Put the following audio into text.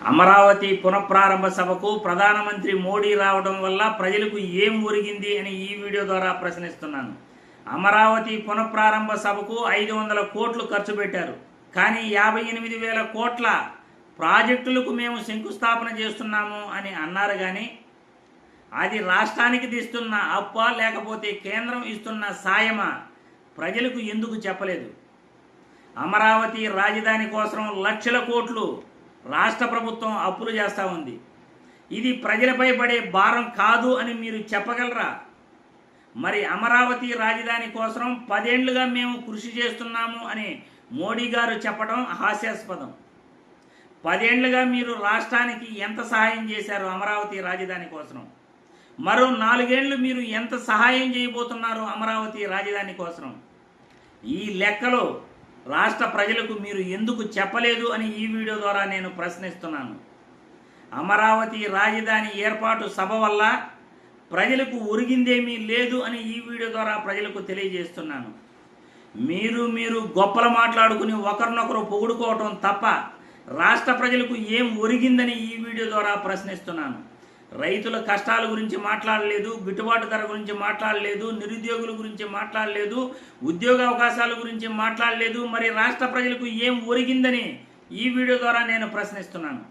అమరావతి పునఃప్రారంభ సభకు ప్రధానమంత్రి మోడీ రావడం వల్ల ప్రజలకు ఏం ఒరిగింది అని ఈ వీడియో ద్వారా ప్రశ్నిస్తున్నాను. అమరావతి పునఃప్రారంభ సభకు 500 కోట్లు ఖర్చు పెట్టారు. కానీ 58,000 కోట్ల ప్రాజెక్టులకు మేము శంకుస్థాపన చేస్తున్నాము అని అన్నారు. కానీ అది రాష్ట్రానికి తీస్తున్న అప్ప లేకపోతే కేంద్రం ఇస్తున్న సాయమా ప్రజలకు ఎందుకు చెప్పలేదు? అమరావతి రాజధాని కోసం లక్షల కోట్లు రాష్ట్ర ప్రభుత్వం అప్పులు చేస్తూ ఉంది. ఇది ప్రజలపై పడే భారం కాదు అని మీరు చెప్పగలరా? మరి అమరావతి రాజధాని కోసం 10 ఏళ్లుగా మేము కృషి చేస్తున్నాము అని మోడీ గారు చెప్పడం హాస్యాస్పదం. 10 ఏళ్లుగా మీరు రాష్ట్రానికి ఎంత సహాయం చేశారు అమరావతి రాజధాని కోసం? మరో 4 ఏళ్లు మీరు ఎంత సహాయం చేయబోతున్నారు అమరావతి రాజధాని కోసం? ఈ లెక్కలో రాష్ట్ర ప్రజలకు మీరు ఎందుకు చెప్పలేదు అని ఈ వీడియో ద్వారా నేను ప్రశ్నిస్తున్నాను. అమరావతి రాజధాని ఏర్పాటు సభ వల్ల ప్రజలకు ఒరిగిందేమీ లేదు అని ఈ వీడియో ద్వారా ప్రజలకు తెలియజేస్తున్నాను. మీరు గొప్పలు మాట్లాడుకుని ఒకరినొకరు పొగుడుకోవటం తప్ప రాష్ట్ర ప్రజలకు ఏం ఒరిగిందని ఈ వీడియో ద్వారా ప్రశ్నిస్తున్నాను. రైతుల కష్టాల గురించి మాట్లాడలేదు, గిట్టుబాటు ధర గురించి మాట్లాడలేదు, నిరుద్యోగుల గురించి మాట్లాడలేదు, ఉద్యోగ అవకాశాల గురించి మాట్లాడలేదు. మరి రాష్ట్ర ప్రజలకు ఏం ఒరిగిందని ఈ వీడియో ద్వారా నేను ప్రశ్నిస్తున్నాను.